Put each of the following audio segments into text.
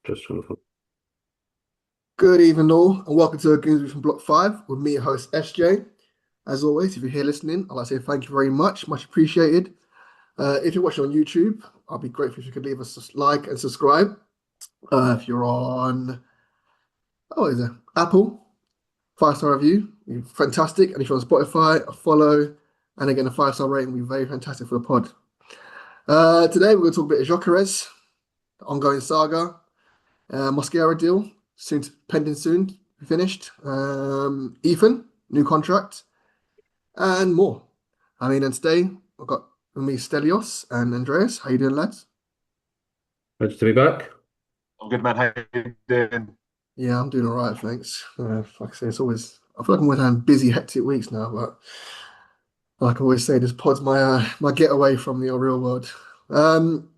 Just trying to. Good evening, all, and welcome to Goonsby from Block 5 with me, your host SJ. As always, if you're here listening, I'd like to say thank you very much, much appreciated. If you're watching on YouTube, I'll be grateful if you could leave us a like and subscribe. If you're on, is it Apple, 5-star review, fantastic. And if you're on Spotify, a follow, and again, a 5-star rating would be very fantastic for the pod. Today, we're going to talk a bit of Gyokeres, the ongoing saga, Mosquera deal, pending soon, finished. Ethan, new contract, and more. And today I've got with me Stelios and Andreas. How you doing, lads? Good to be back. I'm good, man. How you doing? Yeah, I'm doing all right, thanks. Like I say, it's always I feel like I'm always having busy, hectic weeks now, but like I always say, this pod's my getaway from the real world. Um,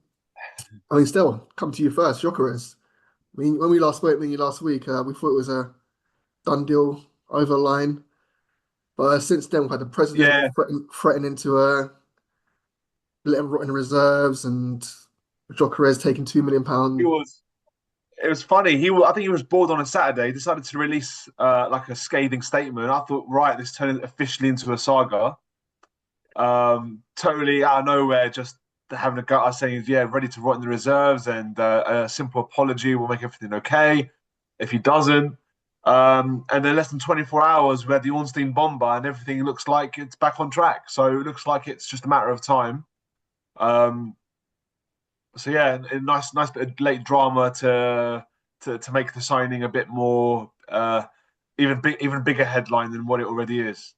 Stel, come to you first, Jokeres. When we last spoke, me and you last week, we thought it was a done deal over the line. But since then, we've had the president Yeah, threatening to let him rot in the reserves, and Gyokeres taking £2 million. he was. It was funny. I think he was bored on a Saturday. Decided to release like a scathing statement. I thought, right, this turned officially into a saga. Totally out of nowhere, just having a go. I was saying, yeah, ready to rot in the reserves, and a simple apology will make everything okay. If he doesn't, and then less than 24 hours, we had the Ornstein bomber, and everything looks like it's back on track. So it looks like it's just a matter of time. Um, So yeah, a nice bit of late drama to make the signing a bit more even bigger headline than what it already is.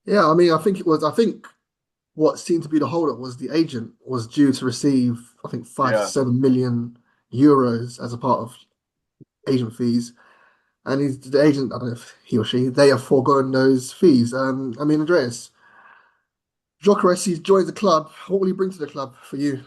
Yeah, I think what seemed to be the holdup was the agent was due to receive, I think, five to Yeah. seven million euros as a part of agent fees. And the agent, I don't know if he or she, they have foregone those fees. Andreas, Gyokeres, he's joined the club. What will he bring to the club for you?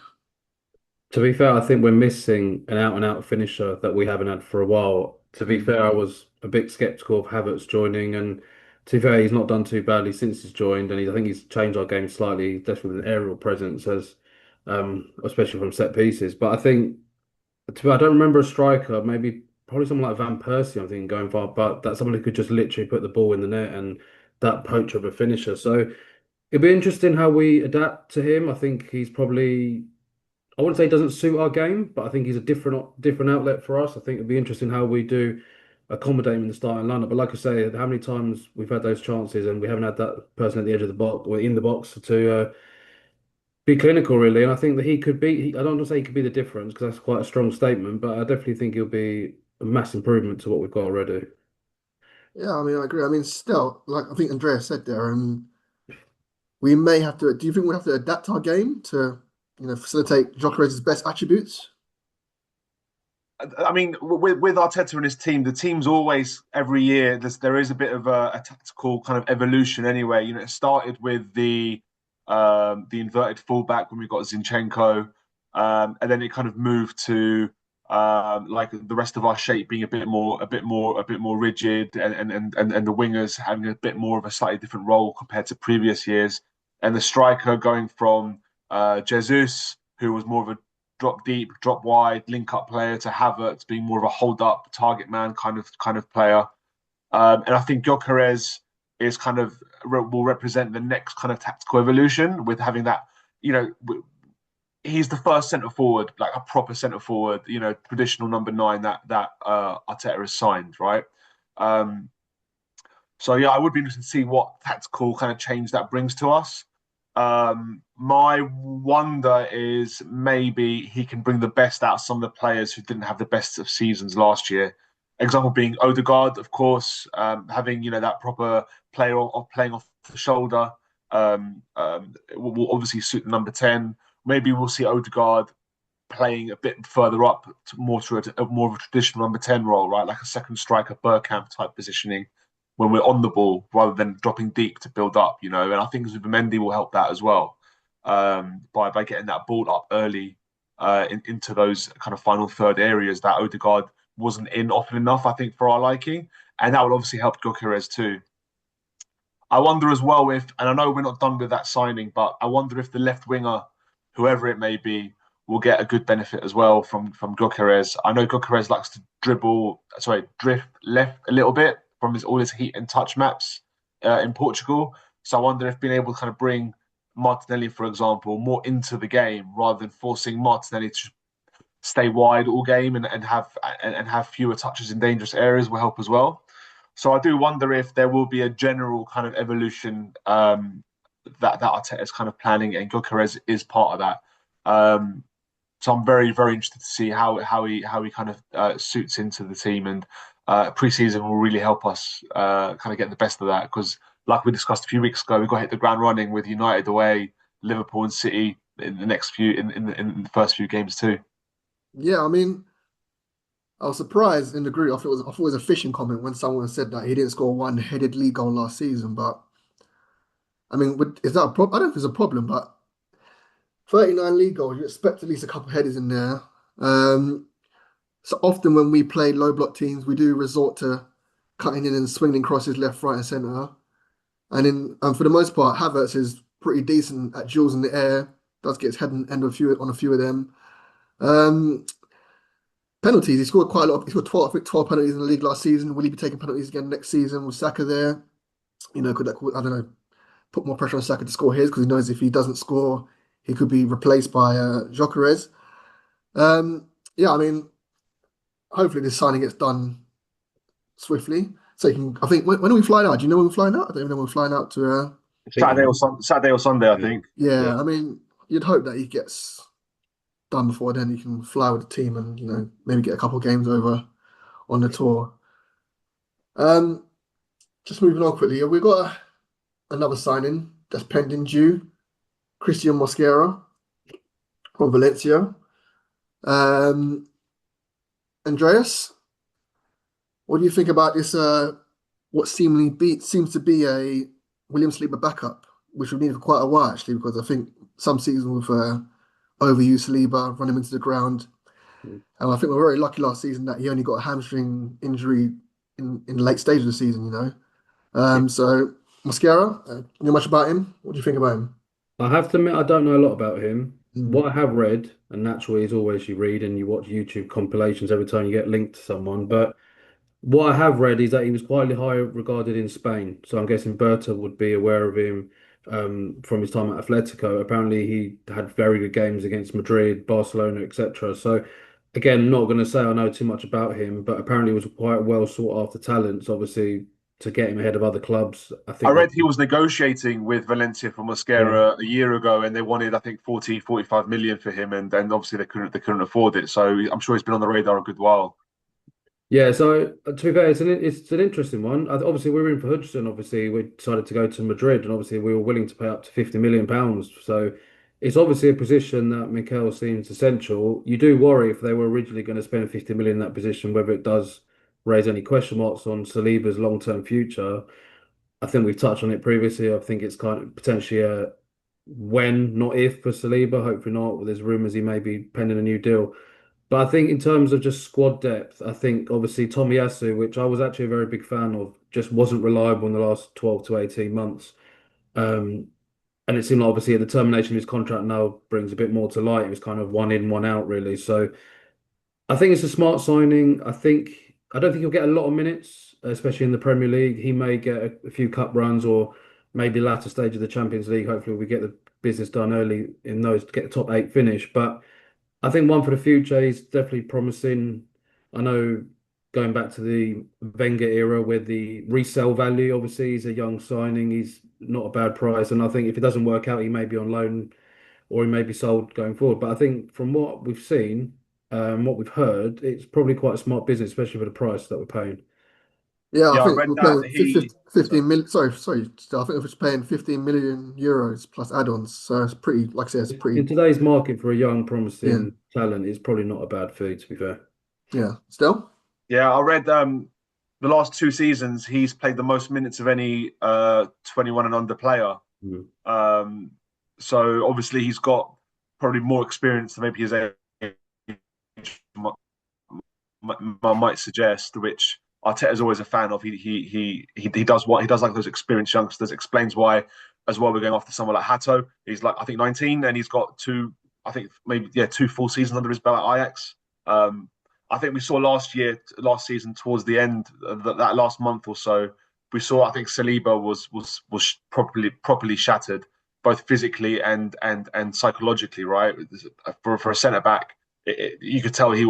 To be fair, I think we're missing an out-and-out finisher that we haven't had for a while. To be fair, I was a bit skeptical of Havertz joining, and to be fair, he's not done too badly since he's joined, and I think he's changed our game slightly, definitely with an aerial presence, as especially from set pieces. But I think, I don't remember a striker, maybe probably someone like Van Persie. I'm thinking going far, but that's someone who could just literally put the ball in the net and that poacher of a finisher. So it'd be interesting how we adapt to him. I think he's probably. I wouldn't say he doesn't suit our game, but I think he's a different outlet for us. I think it'd be interesting how we do accommodate him in the starting lineup. But like I say, how many times we've had those chances and we haven't had that person at the edge of the box or in the box to be clinical, really. And I think that he could be. I don't want to say he could be the difference because that's quite a strong statement, but I definitely think he'll be a mass improvement to what we've got already. Yeah, I agree. Still, like I think Andreas said there, we may have to. Do you think we have to adapt our game to, facilitate Gyokeres' best attributes? I mean, with Arteta and his team, the team's always every year there is a bit of a tactical kind of evolution anyway. You know, it started with the inverted fullback when we got Zinchenko, and then it kind of moved to like the rest of our shape being a bit more rigid, and the wingers having a bit more of a slightly different role compared to previous years, and the striker going from Jesus, who was more of a drop deep, drop wide, link up player, to Havertz being more of a hold up target man kind of player. And I think Gyokeres is kind of will represent the next kind of tactical evolution with having that. You know, he's the first centre forward, like a proper centre forward. You know, traditional number nine that Arteta has signed, right? Um, so yeah, I would be interested to see what tactical kind of change that brings to us. My wonder is maybe he can bring the best out of some of the players who didn't have the best of seasons last year. Example being Odegaard, of course, having that proper player of playing off the shoulder will obviously suit the number 10. Maybe we'll see Odegaard playing a bit further up, more of a traditional number 10 role, right? Like a second striker, Bergkamp type positioning when we're on the ball rather than dropping deep to build up, And I think Zubimendi will help that as well by getting that ball up early into those kind of final third areas that Odegaard wasn't in often enough, I think, for our liking. And that will obviously help Gyokeres too. I wonder as well if, and I know we're not done with that signing, but I wonder if the left winger, whoever it may be, will get a good benefit as well from Gyokeres. I know Gyokeres likes to drift left a little bit from all his heat and touch maps in Portugal. So I wonder if being able to kind of bring Martinelli, for example, more into the game rather than forcing Martinelli to stay wide all game and have fewer touches in dangerous areas will help as well. So I do wonder if there will be a general kind of evolution that Arteta is kind of planning, and Gyokeres is part of that. So I'm very, very interested to see how he kind of suits into the team, and preseason will really help us kind of get the best of that, because like we discussed a few weeks ago, we've got to hit the ground running with United away, Liverpool and City in in the first few games too. Yeah, I mean, I was surprised in the group. I thought it was a fishing comment when someone said that he didn't score one headed league goal last season. But I mean, is that a problem? I don't know if it's a problem, but 39 league goals, you expect at least a couple headers in there. Um, so often when we play low block teams, we do resort to cutting in and swinging crosses left, right, and centre. And for the most part, Havertz is pretty decent at duels in the air. Does get his head on a few of them. Um, Penalties, he scored quite a lot. He scored 12, I think 12 penalties in the league last season. Will he be taking penalties again next season with Saka there? Could that, I don't know, put more pressure on Saka to score his, because he knows if he doesn't score, he could be replaced by Gyokeres. Yeah, I mean, hopefully this signing gets done swiftly. So you can, I think, when are we flying out? Do you know when we're flying out? I don't even know when we're flying out to. I think Saturday or Sunday, I yeah. think. Yeah. Yeah, I mean, you'd hope that he gets done before then. You can fly with the team and maybe get a couple of games over on the tour. Um, just moving on quickly, we've got another signing that's pending due. Christian Mosquera from Valencia. Um, Andreas, what do you think about this? What seems to be a William Saliba backup, which we've needed for quite a while actually, because I think some seasons we've overused Saliba, run him into the ground, and I think we're very lucky last season that he only got a hamstring injury in the late stage of the season. Yeah. So Mosquera, you know much about him? What do you think about him? I have to admit, I don't know a lot about him. Mm. What I have read, and naturally, as always, you read and you watch YouTube compilations every time you get linked to someone. But what I have read is that he was quite high regarded in Spain. So I'm guessing Berta would be aware of him from his time at Atletico. Apparently, he had very good games against Madrid, Barcelona, etc. So again, not going to say I know too much about him, but apparently, he was quite well sought after talents. Obviously, to get him ahead of other clubs, I I think read they. he was negotiating with Valencia for Yeah. Mosquera a year ago, and they wanted, I think, 45 million for him, and then obviously they couldn't afford it. So I'm sure he's been on the radar a good while. Yeah, so to be fair, it's an interesting one. Obviously, we were in for Hudson. Obviously, we decided to go to Madrid, and obviously, we were willing to pay up to £50 million. So it's obviously a position that Mikel seems essential. You do worry if they were originally going to spend 50 million in that position, whether it does raise any question marks on Saliba's long-term future. I think we've touched on it previously. I think it's kind of potentially a when, not if, for Saliba. Hopefully not. There's rumours he may be penning a new deal. But I think in terms of just squad depth, I think obviously Tomiyasu, which I was actually a very big fan of, just wasn't reliable in the last 12 to 18 months. Um, and it seemed like obviously the termination of his contract now brings a bit more to light. It was kind of one in, one out, really. So I think it's a smart signing. I don't think he'll get a lot of minutes, especially in the Premier League. He may get a few cup runs or maybe latter stage of the Champions League. Hopefully we get the business done early in those to get the top eight finish. But I think one for the future is definitely promising. I know going back to the Wenger era where the resale value, obviously, he's a young signing. He's not a bad price. And I think if it doesn't work out, he may be on loan or he may be sold going forward. But I think from what we've seen, what we've heard, it's probably quite a smart business, especially for the price that we're paying. Yeah, I Yeah, I think read we're that paying he. 15 million. Sorry. I think we're just paying 15 million euros plus add-ons. So it's pretty, like I said, it's In pretty. today's market for a young, Yeah, promising talent, it's probably not a bad fee, to be fair. yeah. Still, Yeah, I read the last two seasons he's played the most minutes of any 21 and under player. Mm. Um, so obviously he's got probably more experience than maybe his age might suggest, which Arteta's always a fan of. He does what he does like those experienced youngsters. Explains why as well we're going after someone like Hato. He's like I think 19 and he's got two I think maybe two full seasons under his belt at Ajax. Um, I think we saw last season towards the end, that last month or so, we saw I think Saliba was properly shattered, both physically and psychologically. Right, for a centre back, you could tell he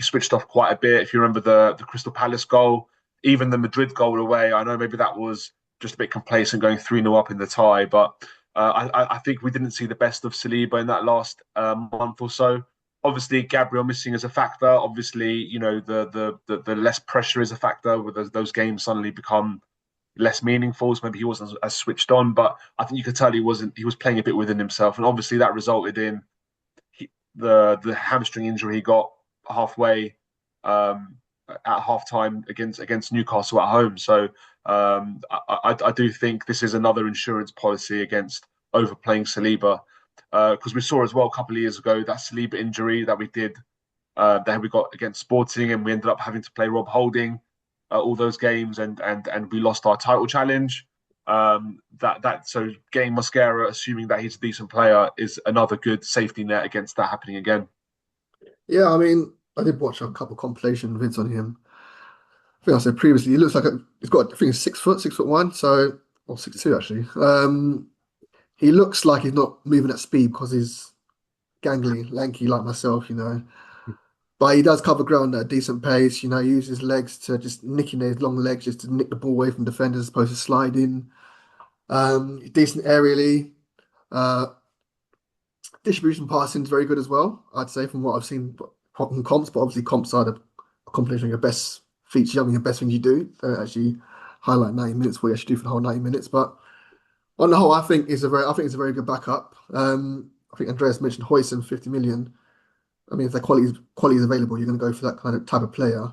switched off quite a bit. If you remember the Crystal Palace goal, even the Madrid goal away, I know maybe that was just a bit complacent going 3-0 up in the tie, but I think we didn't see the best of Saliba in that last month or so. Obviously, Gabriel missing is a factor. Obviously, the less pressure is a factor. With those games suddenly become less meaningful. So maybe he wasn't as switched on. But I think you could tell he wasn't. He was playing a bit within himself, and obviously that resulted in the hamstring injury he got halfway at halftime against Newcastle at home. So I do think this is another insurance policy against overplaying Saliba, because we saw as well a couple of years ago that Saliba injury that we got against Sporting, and we ended up having to play Rob Holding all those games, and we lost our title challenge. So getting Mosquera, assuming that he's a decent player, is another good safety net against that happening again. Yeah, I mean, I did watch a couple compilation vids on him. I think I said previously, he looks like he's got, I think he's 6 foot, 6'1", so, or 6'2" actually. He looks like he's not moving at speed because he's gangly, lanky like myself, But he does cover ground at a decent pace, he uses his legs to just nicking his long legs just to nick the ball away from defenders as opposed to sliding. Decent aerially. Uh, Distribution passing is very good as well, I'd say, from what I've seen from comps, but obviously comps are the compilation of your best features, I mean, your best thing you do. They don't actually highlight 90 minutes, what you actually do for the whole 90 minutes. But on the whole, I think it's a very good backup. I think Andreas mentioned Huijsen, 50 million. I mean, if the quality is available, you're going to go for that kind of type of player.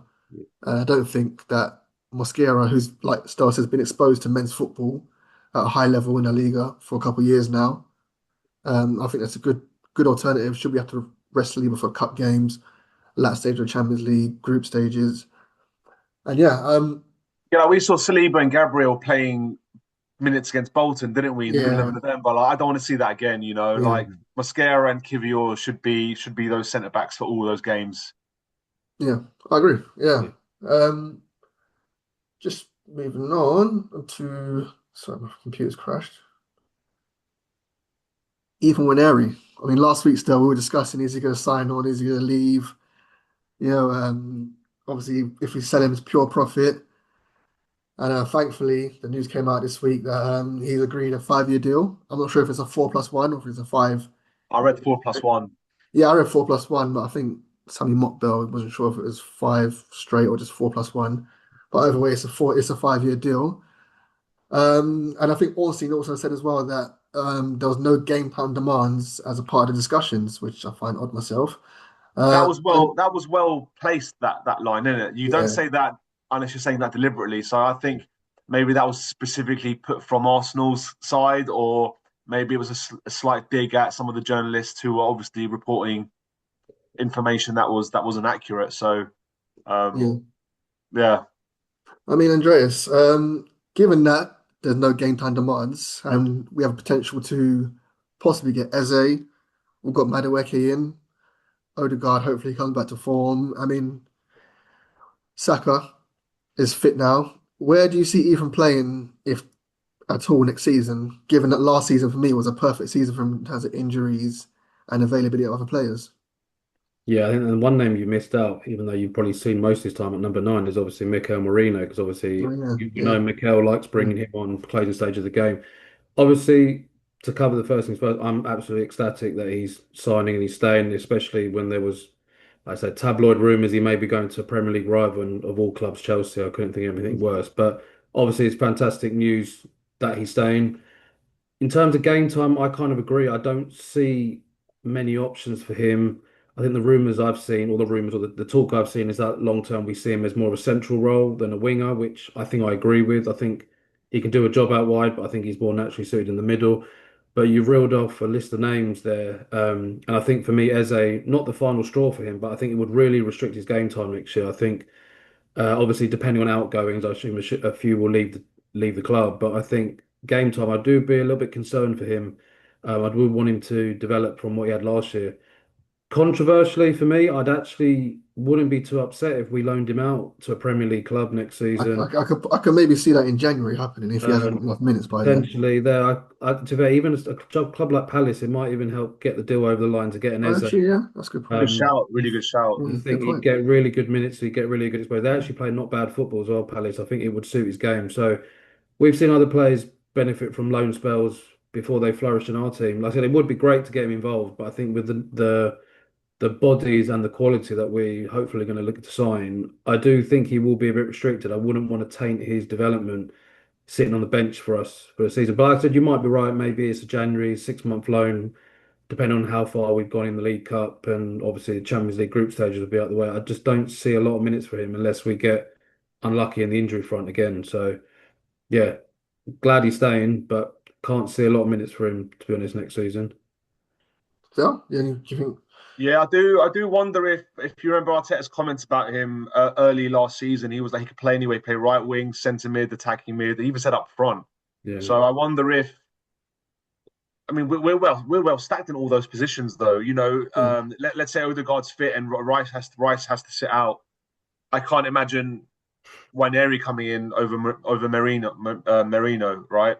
And I don't think that Mosquera, who's like Stas has been exposed to men's football at a high level in La Liga for a couple of years now. I think that's a good alternative. Should we have to rest Saliba for cup games, last stage of the Champions League, group stages, and yeah, We saw Saliba and Gabriel playing minutes against Bolton, didn't we, in the middle of yeah, November? Like, I don't want to see that again. yeah, Like Mosquera and Kivior should be those centre backs for all those games. yeah. I agree. Yeah. Yeah. Um, just moving on to sorry, my computer's crashed. Even Winery. I mean, last week still we were discussing is he going to sign on, is he going to leave? Obviously if we sell him, it's pure profit. And thankfully, the news came out this week that he's agreed a 5-year deal. I'm not sure if it's a 4+1 or if it's a five. I read 4+1. Yeah, I read 4+1, but I think Sammy Mockbell wasn't sure if it was five straight or just 4+1. But either way, it's a 5-year deal. And I think Ornstein also said as well that there was no game plan demands as a part of the discussions, which I find odd myself. And That was well placed, that line, isn't it? You don't yeah, say that unless you're saying that deliberately. So I think maybe that was specifically put from Arsenal's side, or maybe it was a slight dig at some of the journalists who were obviously reporting information that wasn't accurate. So um, yeah. yeah, I mean, Andreas, given that there's no game time demands and we have potential to possibly get Eze, we've got Madueke in, Odegaard hopefully comes back to form. I mean, Saka is fit now. Where do you see Ethan playing, if at all, next season, given that last season for me was a perfect season for him in terms of injuries and availability of other players? Yeah, I think the one name you missed out, even though you've probably seen most of his time at number 9, is obviously Mikel Merino, because Oh, obviously yeah, you yeah, know Mikel likes yeah. bringing him on closing stage of the game. Obviously, to cover the first things first, I'm absolutely ecstatic that he's signing and he's staying, especially when there was, like I said, tabloid rumours he may be going to a Premier League rival and of all clubs, Chelsea. I couldn't think of anything worse. But obviously, it's fantastic news that he's staying. In terms of game time, I kind of agree. I don't see many options for him. I think the rumours I've seen, or the rumours, or the talk I've seen, is that long term we see him as more of a central role than a winger, which I think I agree with. I think he can do a job out wide, but I think he's more naturally suited in the middle. But you've reeled off a list of names there, and I think for me, Eze, not the final straw for him, but I think it would really restrict his game time next year. I think obviously, depending on outgoings, I assume a few will leave the club. But I think game time, I do be a little bit concerned for him. I would want him to develop from what he had last year. Controversially for me, I'd actually wouldn't be too upset if we loaned him out to a Premier League club next season. I could maybe see that in January happening if he hasn't got Um, enough minutes by then. Potentially there, to be even a club like Palace, it might even help get the deal over the line to get an Oh, Eze. actually, yeah, that's a good point. Good shout, really good shout. I Good think he'd point. get really good minutes, he'd get really good exposure. They actually play not bad football as well, Palace. I think it would suit his game. So we've seen other players benefit from loan spells before they flourished in our team. Like I said, it would be great to get him involved, but I think with the bodies and the quality that we hopefully going to look to sign, I do think he will be a bit restricted. I wouldn't want to taint his development sitting on the bench for us for a season. But like I said, you might be right. Maybe it's a January 6 month loan, depending on how far we've gone in the League Cup and obviously the Champions League group stages will be out of the way. I just don't see a lot of minutes for him unless we get unlucky in the injury front again. So yeah, glad he's staying, but can't see a lot of minutes for him to be honest next season. So, yeah, do you think? Yeah, I do. I do wonder if you remember Arteta's comments about him early last season. He was like he could play anyway, play right wing, centre mid, attacking mid. He even said up front. Yeah. So I wonder if I mean we're well stacked in all those positions though. You know, Hmm. let's say Odegaard's fit and Rice has to sit out. I can't imagine Waneri coming in over Merino, right?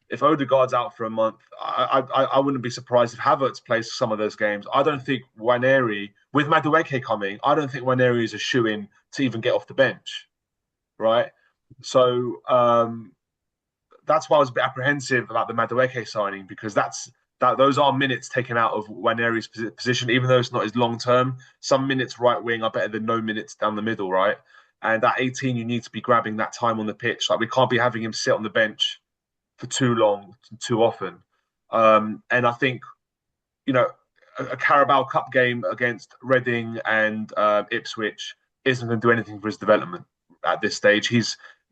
If Odegaard's out for a month, I wouldn't be surprised if Havertz plays some of those games. I don't think Waneri, with Madueke coming, I don't think Waneri is a shoe-in to even get off the bench, right? So that's why I was a bit apprehensive about the Madueke signing because that those are minutes taken out of Waneri's position, even though it's not his long term. Some minutes right wing are better than no minutes down the middle, right? And at 18, you need to be grabbing that time on the pitch. Like we can't be having him sit on the bench for too long, too often. And I think, you know, a Carabao Cup game against Reading and Ipswich isn't going to do anything for his development at this stage.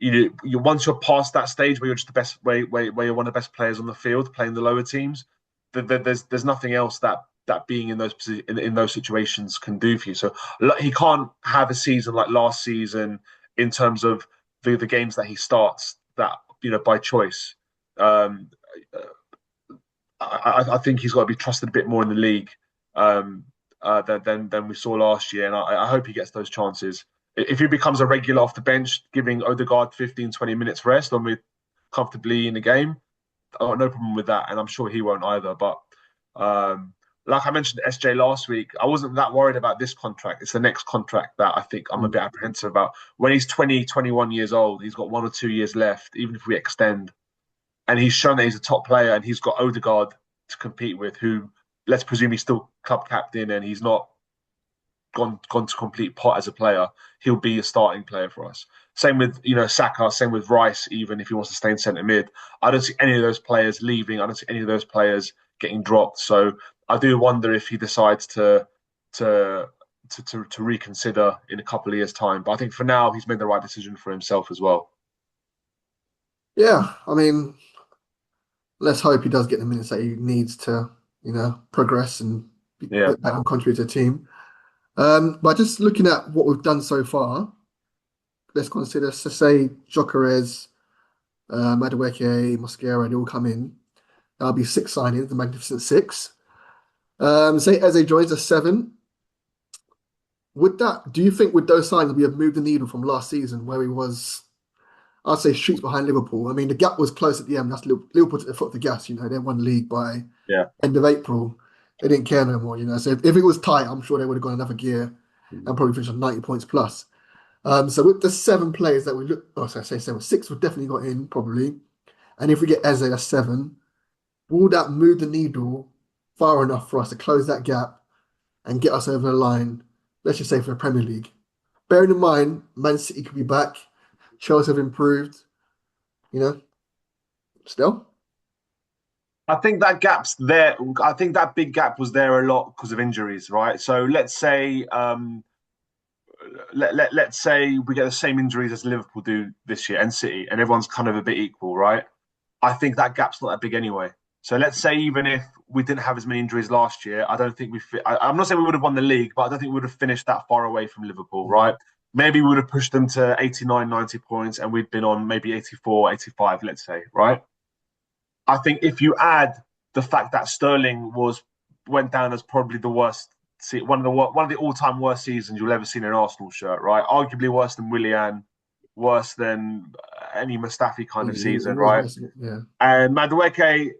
Once you're past that stage where you're just the best, where you're one of the best players on the field playing the lower teams, there's nothing else that being in those situations can do for you. So he can't have a season like last season in terms of the games that he starts that by choice. Um, I think he's got to be trusted a bit more in the league um, than we saw last year, and I hope he gets those chances. If he becomes a regular off the bench, giving Odegaard 15, 20 minutes rest when we're comfortably in the game, I've got no problem with that, and I'm sure he won't either. But um, like I mentioned to SJ last week, I wasn't that worried about this contract. It's the next contract that I think I'm a bit apprehensive about. When he's 20, 21 years old, he's got 1 or 2 years left, even if we extend and he's shown that he's a top player and he's got Odegaard to compete with, who let's presume he's still club captain and he's not gone to complete pot as a player. He'll be a starting player for us. Same with Saka, same with Rice. Even if he wants to stay in centre mid, I don't see any of those players leaving. I don't see any of those players getting dropped. So I do wonder if he decides to reconsider in a couple of years' time. But I think for now he's made the right decision for himself as well. Yeah, I mean, let's hope he does get the minutes that he needs to, progress and be Yeah. put back and contribute to the team. But just looking at what we've done so far, let's consider, so say, Gyokeres, Madueke, Mosquera, they all come in. That'll be six signings, the Magnificent Six. Say Eze joins us seven. Do you think with those signings we have moved the needle from last season where he was, I'd say, streets behind Liverpool? I mean, the gap was close at the end. That's Liverpool took the foot off the gas. They won the league by Yeah. end of April. They didn't care no more. So if it was tight, I'm sure they would have gone another gear and probably finished on 90 points plus. So with the seven players that we look, oh, sorry, I say seven, six would definitely got in probably. And if we get Eze, that's seven. Will that move the needle far enough for us to close that gap and get us over the line? Let's just say for the Premier League. Bearing in mind, Man City could be back. Chelsea have improved. Still. I think that gap's there. I think that big gap was there a lot because of injuries, right? So let's say let's say we get the same injuries as Liverpool do this year and City, and everyone's kind of a bit equal, right? I think that gap's not that big anyway. So let's say even if we didn't have as many injuries last year, I don't think I'm not saying we would have won the league, but I don't think we would have finished that far away from Liverpool, right? Maybe we would have pushed them to 89, 90 points, and we'd been on maybe 84, 85, let's say, right? I think if you add the fact that Sterling was went down as probably the worst, one of the all-time worst seasons you'll ever see in an Arsenal shirt, right? Arguably worse than Willian, worse than any Mustafi kind of It season, was right? worse, yeah. And Madueke,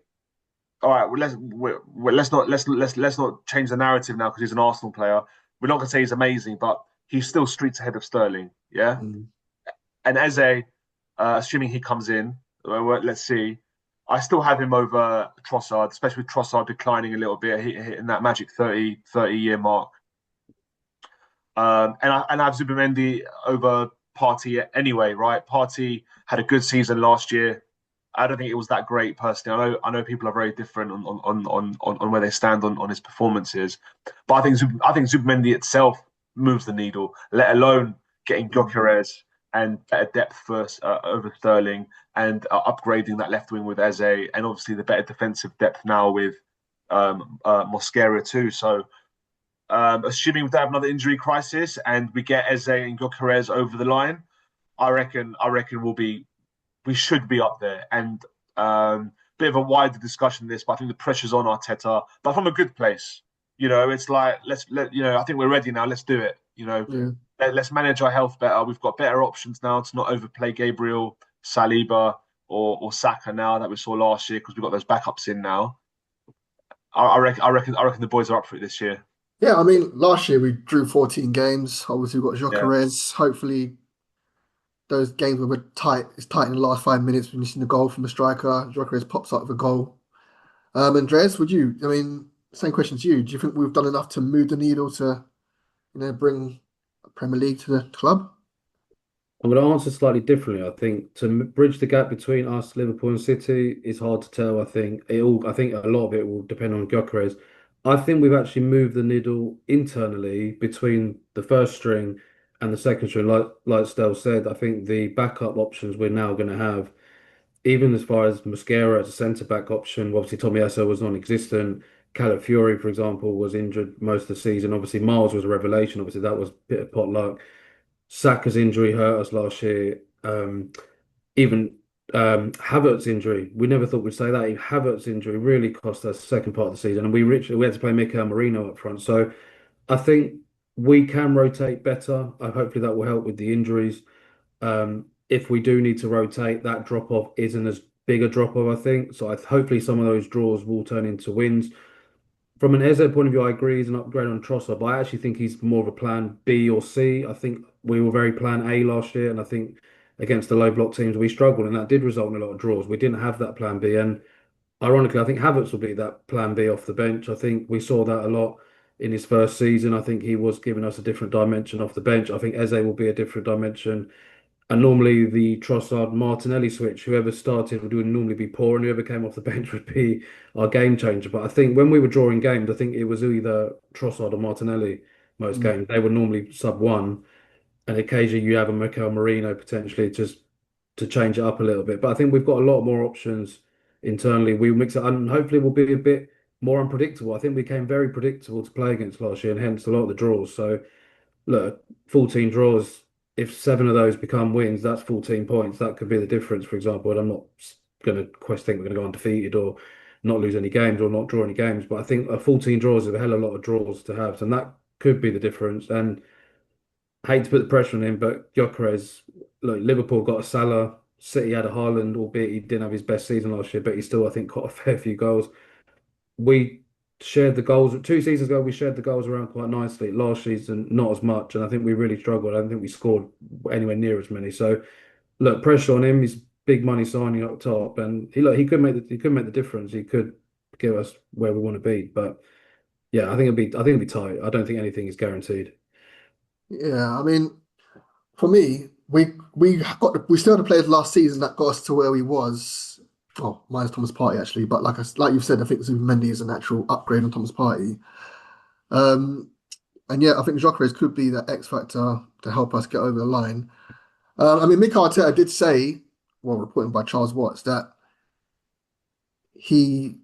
all right, well, let's not change the narrative now because he's an Arsenal player. We're not going to say he's amazing, but he's still streets ahead of Sterling, yeah. Mm. And Eze, assuming he comes in, let's see. I still have him over Trossard, especially with Trossard declining a little bit, hitting that magic 30-year mark. And I have Zubimendi over Party anyway, right? Party had a good season last year. I don't think it was that great personally. I know people are very different on where they stand on his performances, but I think Zubimendi itself moves the needle. Let alone getting Mm. Gyokeres and better depth first over Sterling and upgrading that left wing with Eze and obviously the better defensive depth now with Mosquera too. So assuming we don't have another injury crisis and we get Eze and Gyokeres over the line, I reckon we should be up there. And bit of a wider discussion this, but I think the pressure's on Arteta, but from a good place. It's like I think we're ready now. Let's do it. Yeah. Let's manage our health better. We've got better options now to not overplay Gabriel, Saliba, or Saka now that we saw last year because we've got those backups in now. I reckon the boys are up for it this year. Yeah, I mean, last year we drew 14 games. Obviously, we've got Yeah. Gyokeres. Hopefully, those games where we're tight, it's tight in the last 5 minutes when you see the goal from the striker. Gyokeres pops up with a goal. Andreas, I mean, same question to you. Do you think we've done enough to move the needle to, bring Premier League to the club? I'm going to answer slightly differently. I think to bridge the gap between us, Liverpool, and City is hard to tell. I think a lot of it will depend on Gyökeres. I think we've actually moved the needle internally between the first string and the second string. Like Stel said, I think the backup options we're now going to have, even as far as Mosquera as a centre back option. Obviously, Tommy Esso was non-existent. Calafiori, for example, was injured most of the season. Obviously, Miles was a revelation. Obviously, that was a bit of pot luck. Saka's injury hurt us last year. Even Havertz's injury, we never thought we'd say that. Havertz's injury really cost us the second part of the season, and we had to play Mikel Merino up front. So I think we can rotate better. Hopefully that will help with the injuries. If we do need to rotate, that drop off isn't as big a drop off, I think. So hopefully some of those draws will turn into wins. From an Eze point of view, I agree he's an upgrade on Trossard, but I actually think he's more of a plan B or C. I think we were very plan A last year, and I think against the low block teams we struggled, and that did result in a lot of draws. We didn't have that plan B, and ironically, I think Havertz will be that plan B off the bench. I think we saw that a lot in his first season. I think he was giving us a different dimension off the bench. I think Eze will be a different dimension. And normally the Trossard Martinelli switch, whoever started would normally be poor, and whoever came off the bench would be our game changer. But I think when we were drawing games, I think it was either Trossard or Martinelli most Mm. games. They would normally sub one, and occasionally you have a Mikel Merino potentially just to change it up a little bit. But I think we've got a lot more options internally. We mix it, and hopefully we'll be a bit more unpredictable. I think we came very predictable to play against last year, and hence a lot of the draws. So look, 14 draws. If seven of those become wins, that's 14 points. That could be the difference, for example. And I'm not going to think we're going to go undefeated or not lose any games or not draw any games. But I think 14 draws is a hell of a lot of draws to have. And that could be the difference. And I hate to put the pressure on him, but Gyokeres, look, Liverpool got a Salah. City had a Haaland, albeit he didn't have his best season last year, but he still, I think, got a fair few goals. We shared the goals 2 seasons ago. We shared the goals around quite nicely. Last season, not as much, and I think we really struggled. I don't think we scored anywhere near as many. So look, pressure on him. He's big money signing up top, and he could make the difference. He could give us where we want to be. But yeah, I think it'll be tight. I don't think anything is guaranteed. Yeah, I mean, for me, we still had the players last season that got us to where we was. Well, minus Thomas Partey actually, but like you've said, I think Zubimendi is a natural upgrade on Thomas Partey. Um, and yeah, I think Gyökeres could be that X factor to help us get over the line. I mean, Mikel Arteta did say, well, reported by Charles Watts, that he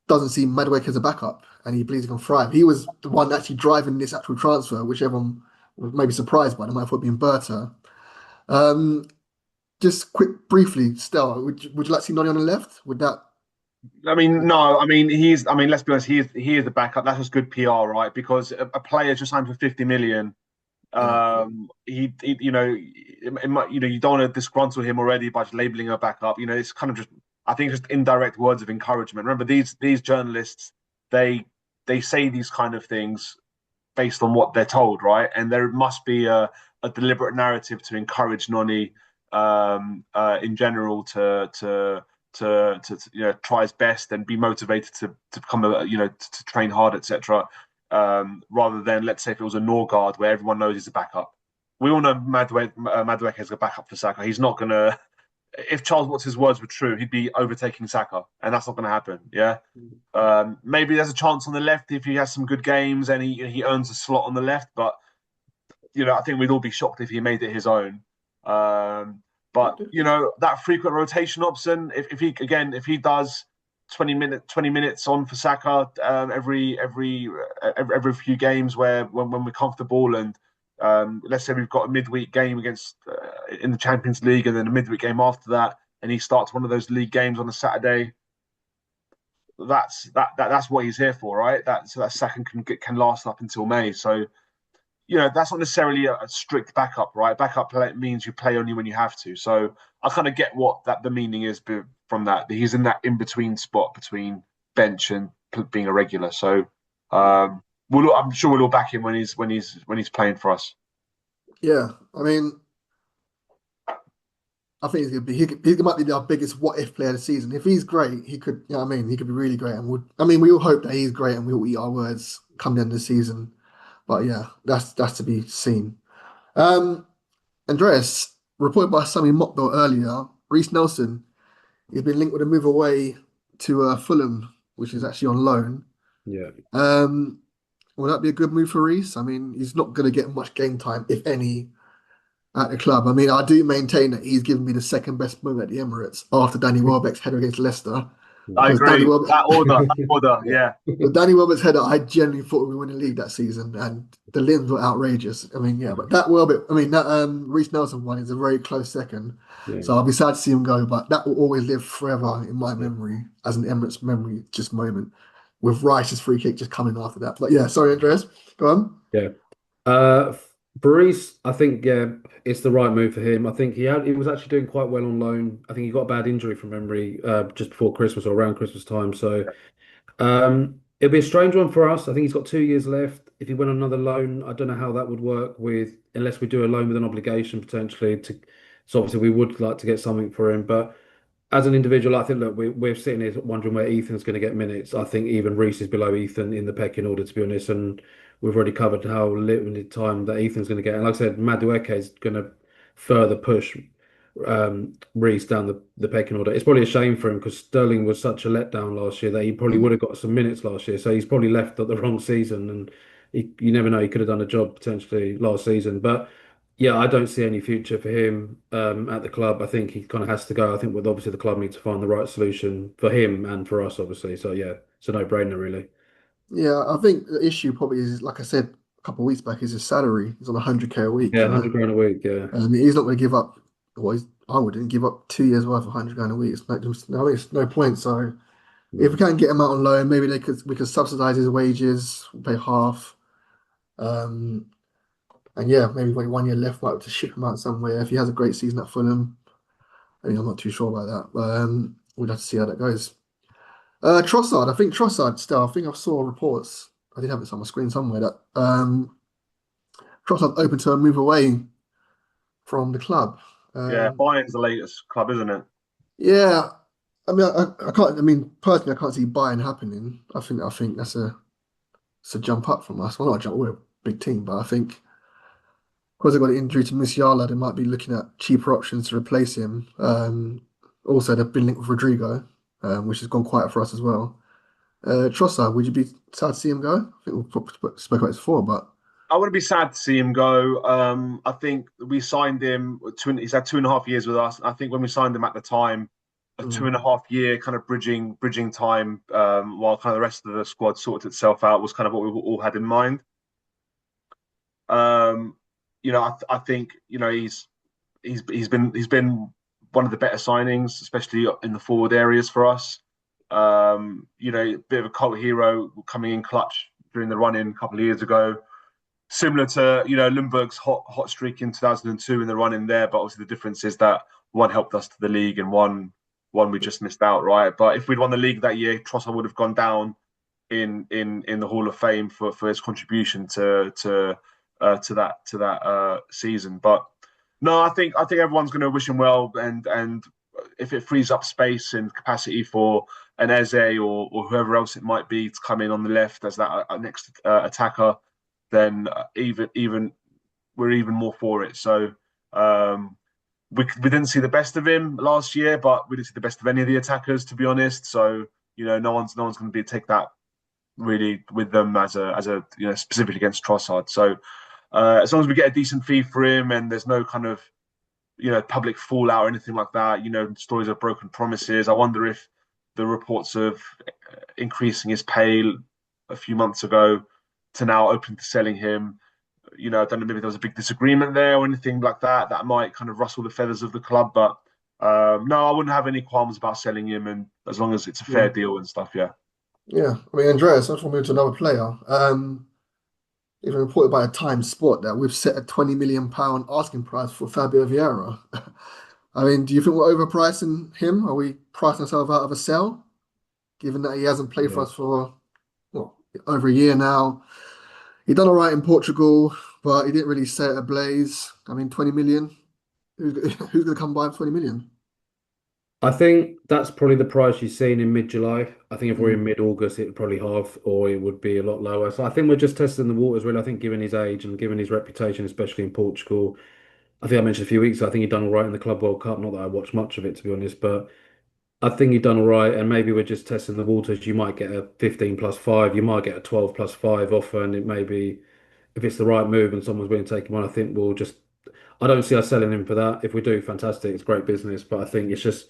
doesn't see Madueke as a backup and he believes he can thrive. He was the one actually driving this actual transfer, which everyone was maybe surprised by. They might have thought it'd been Berta. Um, just briefly, Stel, would you like to see Noni on the left? Would that I mean, no, I mean he's. I mean, let's be honest. He is the backup. That's just good PR, right? Because a player just signed for 50 million. Yeah, You know, it might, you know, you don't want to disgruntle him already by just labeling a backup. You know, it's kind of just. I think just indirect words of encouragement. Remember, these journalists, they they say these kind of things based on what they're told, right? And there must be a deliberate narrative to encourage Noni in general to you know try his best and be motivated to become a you know to train hard, etc. Rather than let's say if it was a Norgard where everyone knows he's a backup. We all know Madueke is a backup for Saka. He's not gonna. If Charles Watts' words were true, he'd be overtaking Saka, and that's not going to happen. Yeah, maybe there's a chance on the left if he has some good games and he earns a slot on the left. But you know, I think we'd all be shocked if he made it his own. Um, but you know, that frequent rotation option, if he again, if he does 20 minutes on for Saka every few games where when we're comfortable and let's say we've got a midweek game against in the Champions League and then a midweek game after that, and he starts one of those league games on a Saturday. That's what he's here for, right? That second can last up until May. So you know, that's not necessarily a strict backup, right? Backup play means you play only when you have to. So I kind of get what that the meaning is from that. He's in that in between spot between bench and being a regular. So I'm sure we'll all back him when he's playing for us. yeah. I mean, I think he's gonna be. He might be our biggest what if player of the season. If he's great, he could. You know what I mean, he could be really great, and would. I mean, we all hope that he's great, and we'll eat our words come the end of the season. But yeah, that's to be seen. Um, Andreas, reported by Sammy Mockbell earlier, Reece Nelson, he's been linked with a move away to Fulham, which is actually on loan. Yeah. Um, will that be a good move for Reece? I mean, he's not going to get much game time, if any, at the club. I mean, I do maintain that he's given me the second best move at the Emirates after Danny Welbeck's header against Leicester, I because Danny agree. Welbeck. That order, Yeah. yeah, But Danny Welbeck's header, I genuinely thought we would win the league that season, and the limbs were outrageous. I mean, yeah, but that Welbeck, I mean, that Reece Nelson one is a very close second. Yeah. So I'll be sad to see him go, but that will always live forever in my Yeah. memory as an Emirates memory, just moment with Rice's free kick just coming after that. But yeah, sorry, Andreas, go on. Yeah. Uh, Bruce, I think yeah, it's the right move for him. I think he was actually doing quite well on loan. I think he got a bad injury from memory just before Christmas or around Christmas time. So it'll be a strange one for us. I think he's got 2 years left. If he went on another loan, I don't know how that would work with unless we do a loan with an obligation potentially to. So obviously we would like to get something for him, but as an individual, I think look, we're sitting here wondering where Ethan's going to get minutes. I think even Reece is below Ethan in the pecking order, to be honest, and we've already covered how limited time that Ethan's going to get. And like I said, Madueke is going to further push Reece down the pecking order. It's probably a shame for him because Sterling was such a letdown last year that he probably would have got some minutes last year. So he's probably left at the wrong season, and you never know, he could have done a job potentially last season, but. Yeah, I don't see any future for him at the club. I think he kind of has to go. I think with obviously the club need to find the right solution for him and for us, obviously. So yeah, it's a no-brainer, really. Yeah, I think the issue probably is, like I said a couple of weeks back, is his salary. He's on 100K a week, Yeah, you know. 100 grand a week. Yeah, He's not going to give up. Well, I wouldn't give up 2 years worth of 100 grand a week. It's no point. So if we yeah, can't get him out on loan, maybe we could subsidize his wages, pay half. Um, and yeah, maybe like 1 year left, like to ship him out somewhere. If he has a great season at Fulham, I mean, I'm not too sure about that. But we'll have to see how that goes. Trossard, I think Trossard still. I think I saw reports. I did have it on my screen somewhere that Trossard open to a move away from the club. yeah. Um, Bayern's the latest club, isn't it? yeah, I mean, I can't. I mean, personally, I can't see buying happening. I think it's a jump up from us. Well, not a jump. We're a big team, but I think because they got an injury to Musiala, they might be looking at cheaper options to replace him. Also, they've been linked with Rodrigo, which has gone quiet for us as well. Trossard, would you be sad to see him go? I think we've probably spoke about this before, but I wouldn't be sad to see him go. I think we signed him. He's had 2.5 years with us. I think when we signed him at the time, a two mm, and a half year kind of bridging time, while kind of the rest of the squad sorted itself out, was kind of what we all had in mind. Um, you know, I think you know he's been one of the better signings, especially in the forward areas for us. A bit of a cult hero coming in clutch during the run-in a couple of years ago. Similar to, Lundberg's hot streak in 2002 in the run-in there, but obviously the difference is that one helped us to the league and one we just missed out, right? But if we'd won the league that year, Trossard would have gone down in the Hall of Fame for his contribution to that season. But no, I think everyone's going to wish him well, and if it frees up space and capacity for an Eze or whoever else it might be to come in on the left as that next attacker, then even we're even more for it. So we didn't see the best of him last year, but we didn't see the best of any of the attackers, to be honest. So no one's going to be take that really with them as a specifically against Trossard. So as long as we get a decent fee for him and there's no kind of public fallout or anything like that, stories of broken promises. I wonder if the reports of increasing his pay a few months ago to now open to selling him. I don't know, maybe there was a big disagreement there or anything like that that might kind of rustle the feathers of the club. But no, I wouldn't have any qualms about selling him, and as long as it's a fair Yeah. deal and stuff, yeah. Yeah. I mean, Andreas, I just want to move to another player. Even reported by a Times Sport that we've set a £20 million asking price for Fabio Vieira. I mean, do you think we're overpricing him? Are we pricing ourselves out of a sell, given that he hasn't played for Yeah. us for over a year now? He done all right in Portugal, but he didn't really set it ablaze. I mean, 20 million. Who's going to come by 20 million? I think that's probably the price you've seen in mid-July. I think if we're in Mm, mid-August, it would probably halve or it would be a lot lower. So I think we're just testing the waters, really. I think given his age and given his reputation, especially in Portugal, I think I mentioned a few weeks ago, I think he'd done all right in the Club World Cup. Not that I watched much of it, to be honest, but I think he'd done all right. And maybe we're just testing the waters. You might get a 15 plus 5, you might get a 12 plus 5 offer, and it may be, if it's the right move and someone's willing to take him on, I think we'll just, I don't see us selling him for that. If we do, fantastic. It's great business, but I think it's just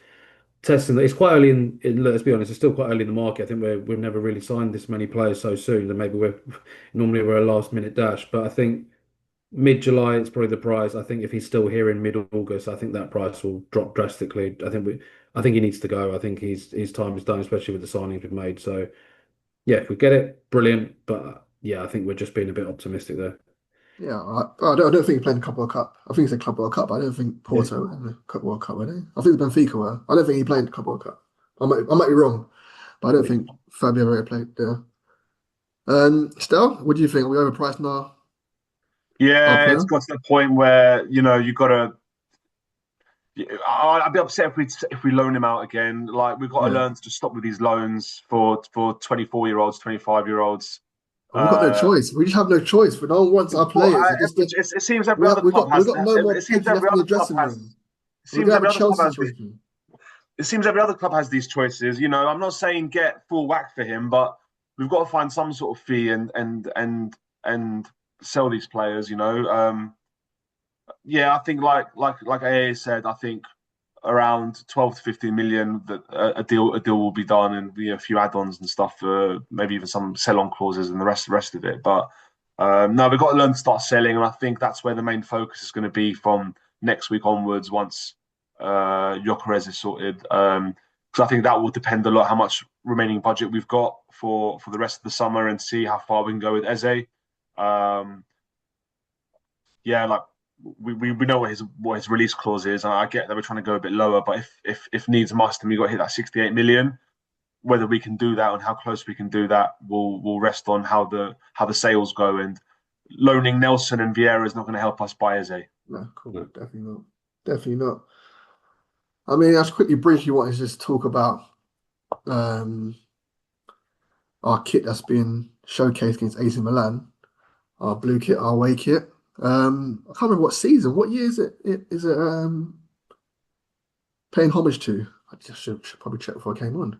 testing. It's quite early let's be honest, it's still quite early in the market. I think we've never really signed this many players so soon, and maybe we're a last minute dash. But I think mid-July it's probably the price. I think if he's still here in mid-August, I think that price will drop drastically. I think he needs to go. I think his time is done, especially with the signings we've made. So yeah, if we get it, brilliant. But yeah, I think we're just being a bit optimistic there. yeah, I don't think he played in the Club World Cup. I think it's a Club World Cup. I don't think Yeah. Porto were in the Club World Cup, were they? I think the Benfica were. I don't think he played in the Club World Cup. I might be wrong, but I don't think Fabio Vieira played there. Stel, what do you think? Are we overpriced now? Our Yeah, it's player? got to the point where you got to. I'd be upset if we loan him out again. Like we've got to Yeah. learn to just stop with these loans for 24-year-olds, 25-year-olds. And we've got no Uh, choice. We just have no choice. We don't want our well, players. it seems every We other have, we club got we has. got no more It seems pegs every left in the other club dressing has. room. It We're seems gonna have a every other club Chelsea has the. situation. It seems every other club has these choices. I'm not saying get full whack for him, but we've got to find some sort of fee and sell these players. Yeah, I think like AA said, I think around 12 to 15 million that a deal will be done, and a few add-ons and stuff, maybe even some sell-on clauses and the rest of it. But no, we've got to learn to start selling, and I think that's where the main focus is going to be from next week onwards once Gyokeres is sorted. Because I think that will depend a lot how much remaining budget we've got for the rest of the summer and see how far we can go with Eze. Um, yeah, like we know what his release clause is, and I get that we're trying to go a bit lower, but if needs must, and we got to hit that 68 million, whether we can do that and how close we can do that will rest on how the sales go. And loaning Nelson and Vieira is not going to help us buy Eze. No, cool. No. Definitely not. Definitely not. I mean, I just quickly, briefly want to just talk about um, our kit that's been showcased against AC Milan, our blue kit, our away kit. I can't remember what season, what year is it? Is it paying homage to? I just should probably check before I came on.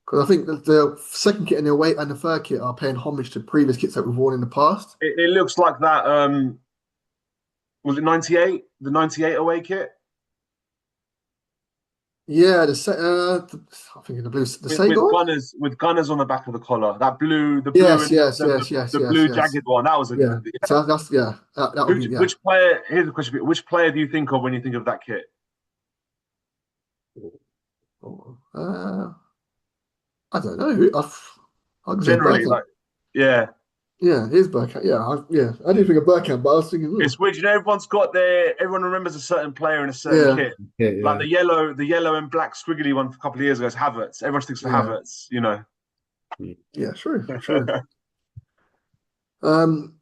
Because I think that the second kit and the away and the third kit are paying homage to previous kits that we've worn in the past. It looks like that. Was it 98? The 98 away kit Yeah, I'm thinking the with, with Sega one. gunners on the back of the collar. That blue, the blue Yes, and yes, the, yes, the, yes, the yes, blue yes. jagged one. That was a Yeah. good. Yeah. So that's yeah. That would be yeah. Which player? Here's the question: which player do you think of when you think of that kit? Oh, I don't know. I'd say Generally, Bergkamp. like, yeah. Yeah, here's Bergkamp. Yeah. I didn't think of Bergkamp, but I was thinking, It's weird, you know. Everyone remembers a certain player in a certain yeah, kit. Yeah, Like yeah. the yellow and black squiggly one a couple of years ago is Havertz. Everyone sticks to yeah, Havertz, you know. Mm. yeah. True.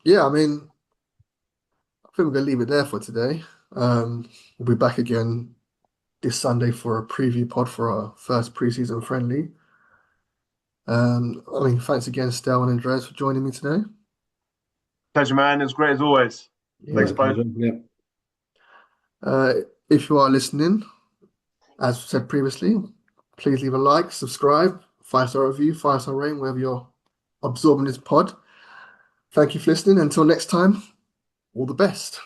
Yeah. I mean, I think we're gonna leave it there for today. We'll be back again this Sunday for a preview pod for our first preseason friendly. I mean, thanks again, Stel and Andreas, for joining me today. Pleasure, man. It was great as always. Yeah. Thanks, My both. pleasure. Yeah. Uh, if you are listening, as said previously, please leave a like, subscribe, 5-star review, 5-star rating, wherever you're absorbing this pod. Thank you for listening. Until next time, all the best.